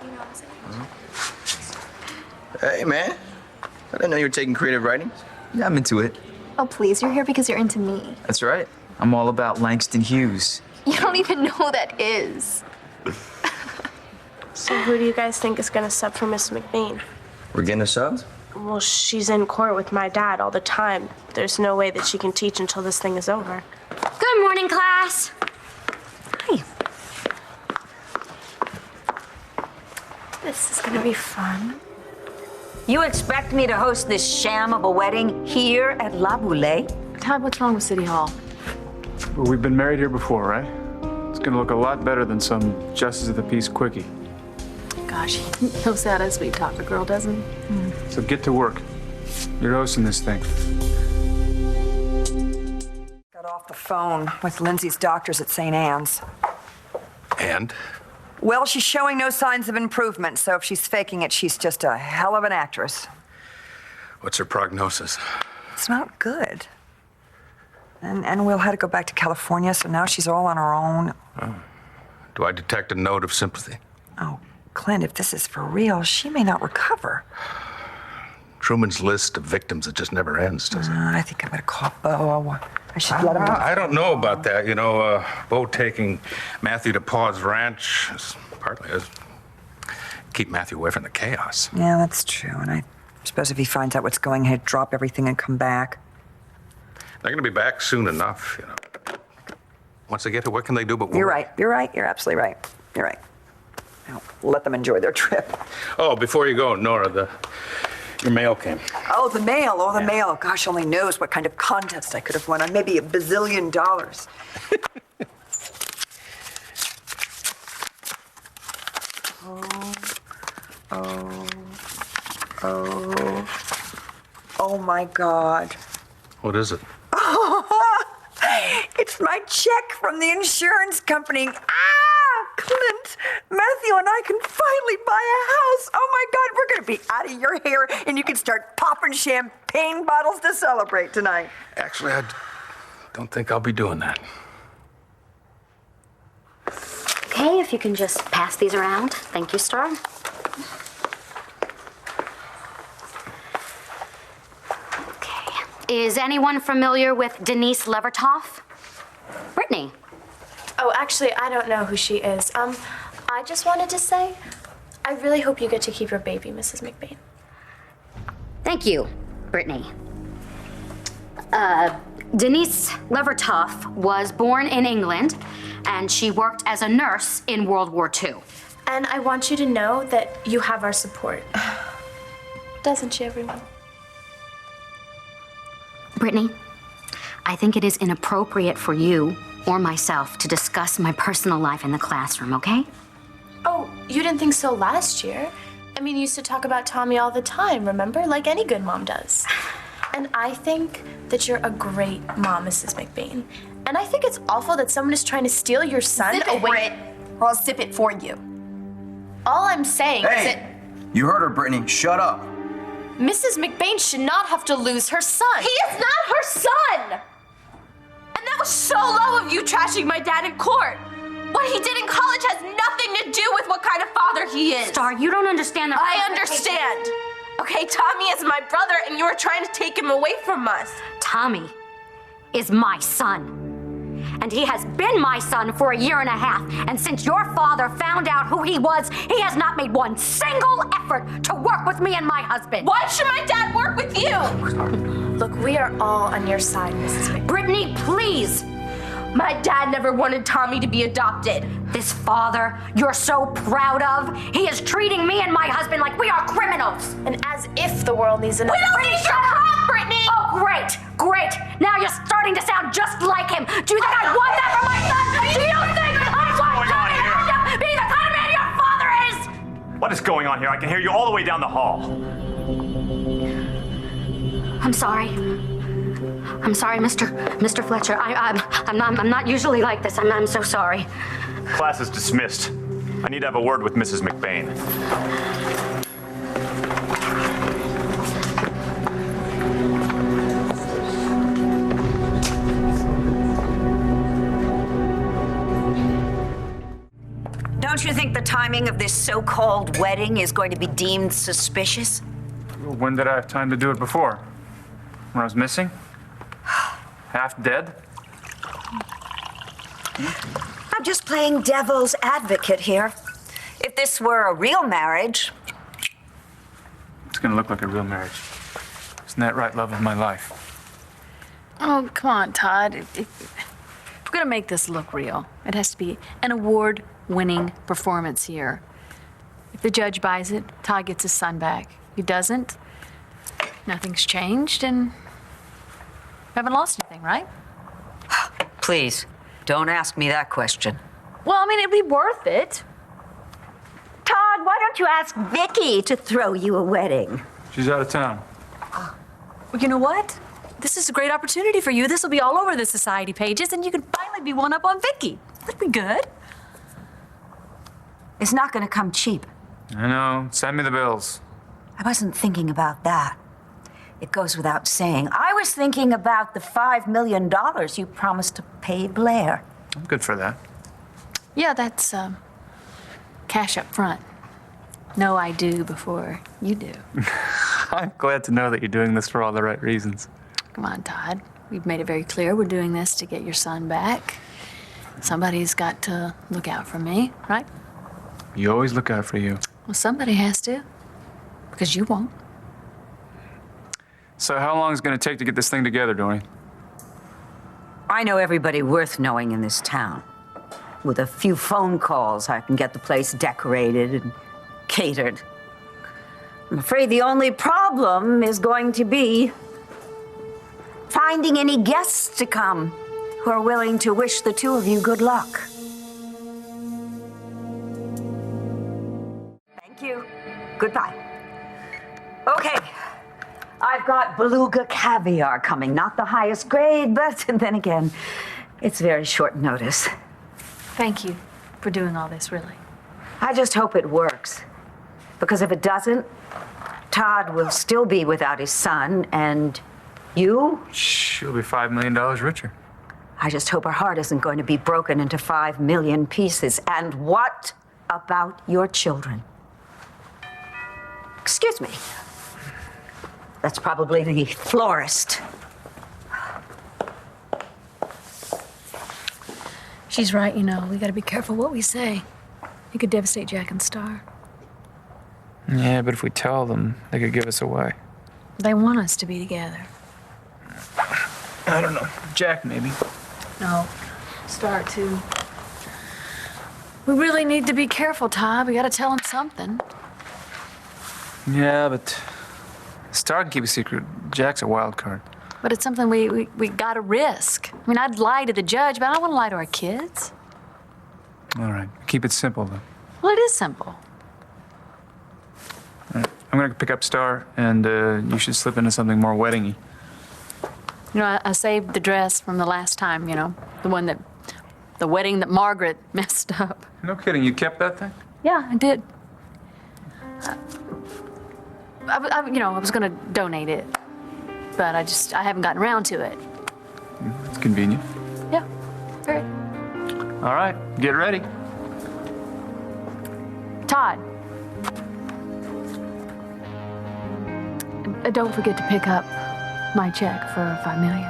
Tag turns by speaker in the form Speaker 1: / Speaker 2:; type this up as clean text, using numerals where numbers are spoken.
Speaker 1: You know what I'm saying?
Speaker 2: Hey, man. I didn't know you were taking creative writing.
Speaker 3: Yeah, I'm into it.
Speaker 1: Oh, please, you're here because you're into me.
Speaker 3: That's right. I'm all about Langston Hughes.
Speaker 1: You don't even know who that is.
Speaker 4: So who do you guys think is gonna sub for Miss McBain?
Speaker 2: We're getting a sub?
Speaker 4: Well, she's in court with my dad all the time. There's no way that she can teach until this thing is over.
Speaker 5: Good morning, class. Hi.
Speaker 1: This is gonna be fun.
Speaker 6: You expect me to host this sham of a wedding here at LaBoulaie?
Speaker 1: Todd, what's wrong with City Hall?
Speaker 7: Well, we've been married here before, right? It's gonna look a lot better than some Justice of the Peace quickie.
Speaker 1: Gosh, no sad as sweet talk a girl doesn't.
Speaker 7: So get to work. You're hosting this thing.
Speaker 8: Got off the phone with Lindsay's doctors at St. Anne's.
Speaker 9: And?
Speaker 8: Well, she's showing no signs of improvement, so if she's faking it, she's just a hell of an actress.
Speaker 9: What's her prognosis?
Speaker 8: It's not good. And Will had to go back to California, so now she's all on her own.
Speaker 9: Oh. Do I detect a note of sympathy?
Speaker 8: Oh, Clint, if this is for real, she may not recover.
Speaker 9: Truman's list of victims, it just never ends, does it?
Speaker 8: I think I'm gonna call Bo. I should let him know.
Speaker 9: I don't know about that. You know, Bo taking Matthew to Pa's ranch is partly is keep Matthew away from the chaos.
Speaker 8: Yeah, that's true. And I suppose if he finds out what's going, he'd drop everything and come back.
Speaker 9: They're going to be back soon enough, you know. Once they get here, what can they do but worry?
Speaker 8: You're right. You're right. You're absolutely right. You're right. Now, let them enjoy their trip.
Speaker 9: Oh, before you go, Nora, your mail came.
Speaker 8: Oh, the mail. Oh, the mail. Gosh, only knows what kind of contest I could have won on maybe $1 bazillion. Oh, my God.
Speaker 9: What is it?
Speaker 8: It's my check from the insurance company. Clint, Matthew and I can finally buy a house. Oh my God, we're gonna be out of your hair and you can start popping champagne bottles to celebrate tonight.
Speaker 9: Actually, I don't think I'll be doing that.
Speaker 5: Okay, if you can just pass these around. Thank you, Starr. Okay. Is anyone familiar with Denise Levertov? Brittany.
Speaker 4: Oh, actually, I don't know who she is. I just wanted to say, I really hope you get to keep your baby, Mrs. McBain.
Speaker 5: Thank you, Brittany. Denise Levertov was born in England, and she worked as a nurse in World War II.
Speaker 4: And I want you to know that you have our support. Doesn't she, everyone?
Speaker 5: Brittany, I think it is inappropriate for you or myself to discuss my personal life in the classroom, okay?
Speaker 4: Oh, you didn't think so last year? I mean, you used to talk about Tommy all the time, remember? Like any good mom does. And I think that you're a great mom, Mrs. McBain. And I think it's awful that someone is trying to steal your son away.
Speaker 1: Or I'll zip it for you.
Speaker 4: All I'm saying is that
Speaker 2: You heard her, Brittany. Shut up.
Speaker 4: Mrs. McBain should not have to lose her son.
Speaker 1: He is not her son! And that was so low of you trashing my dad in court. What he did in college has nothing to do with what kind of father he is.
Speaker 5: Starr, you don't understand the...
Speaker 1: I understand. Okay, Tommy is my brother and you were trying to take him away from us.
Speaker 5: Tommy is my son. And he has been my son for 1.5 years. And since your father found out who he was, he has not made one single effort to work with me and my husband.
Speaker 1: Why should my dad work with you?
Speaker 4: Look, we are all on your side, Mrs. McBain.
Speaker 5: Brittany, please.
Speaker 1: My dad never wanted Tommy to be adopted.
Speaker 5: This father you're so proud of, he is treating me and my husband like we are criminals.
Speaker 4: And as if the world needs another.
Speaker 1: We don't need your help, Brittany!
Speaker 5: Oh, great, great. Now you're starting to sound just like him. Do you think I want that for my son? Do you think I want Tommy to be the kind of man your father is?
Speaker 10: What is going on here? I can hear you all the way down the hall.
Speaker 5: I'm sorry. I'm sorry, Mr. Fletcher. I'm not usually like this. I'm so sorry.
Speaker 10: Class is dismissed. I need to have a word with Mrs. McBain.
Speaker 6: Don't you think the time timing of this so-called wedding is going to be deemed suspicious?
Speaker 7: When did I have time to do it before? When I was missing? Half dead?
Speaker 6: I'm just playing devil's advocate here. If this were a real marriage,
Speaker 7: It's gonna look like a real marriage. Isn't that right, love of my life?
Speaker 11: Oh, come on, Todd. If we're gonna make this look real, it has to be an award-winning performance here. If the judge buys it, Todd gets his son back. If he doesn't, nothing's changed and we haven't lost anything, right?
Speaker 6: please, don't ask me that question.
Speaker 11: Well, I mean, it'd be worth it.
Speaker 5: Todd, why don't you ask Vicky to throw you a wedding?
Speaker 7: She's out of town.
Speaker 11: Well, you know what? This is a great opportunity for you. This will be all over the society pages, and you can finally be one up on Vicky. That'd be good.
Speaker 6: It's not going to come cheap.
Speaker 7: I know. Send me the bills.
Speaker 6: I wasn't thinking about that. It goes without saying. I was thinking about the $5 million you promised to pay Blair.
Speaker 7: I'm good for that.
Speaker 11: Yeah, that's cash up front. No, I do before you do.
Speaker 7: I'm glad to know that you're doing this for all the right reasons.
Speaker 11: Come on, Todd. We've made it very clear we're doing this to get your son back. Somebody's got to look out for me, right?
Speaker 7: You always look out for you.
Speaker 11: Well, somebody has to, because you won't.
Speaker 7: So how long is it going to take to get this thing together, Dorian?
Speaker 6: I know everybody worth knowing in this town. With a few phone calls, I can get the place decorated and catered. I'm afraid the only problem is going to be finding any guests to come who are willing to wish the two of you good luck. Thank you. Goodbye. Okay. I've got beluga caviar coming. Not the highest grade, but then again, it's very short notice.
Speaker 11: Thank you for doing all this, really.
Speaker 6: I just hope it works. Because if it doesn't, Todd will still be without his son, and you?
Speaker 7: She'll be $5 million richer.
Speaker 6: I just hope her heart isn't going to be broken into 5 million pieces. And what about your children? Excuse me. That's probably the florist.
Speaker 11: She's right, you know. We gotta be careful what we say. It could devastate Jack and Starr.
Speaker 7: Yeah, but if we tell them, they could give us away.
Speaker 11: They want us to be together.
Speaker 7: I don't know. Jack, maybe.
Speaker 11: No, Starr, too. We really need to be careful, Todd. We gotta tell him something.
Speaker 7: Yeah, but Starr can keep a secret. Jack's a wild card.
Speaker 11: But it's something we gotta risk. I mean, I'd lie to the judge, but I don't want to lie to our kids.
Speaker 7: All right. Keep it simple, though.
Speaker 11: Well, it is simple.
Speaker 7: All right. I'm going to pick up Starr, and you should slip into something more wedding-y.
Speaker 11: You know, I saved the dress from the last time, you know, the wedding that Margaret messed up.
Speaker 7: No kidding. You kept that thing?
Speaker 11: Yeah, I did. I was gonna donate it, but I haven't gotten around to it.
Speaker 7: It's convenient.
Speaker 11: Yeah, very.
Speaker 7: All right. Get ready.
Speaker 11: Todd. Don't forget to pick up my check for $5 million.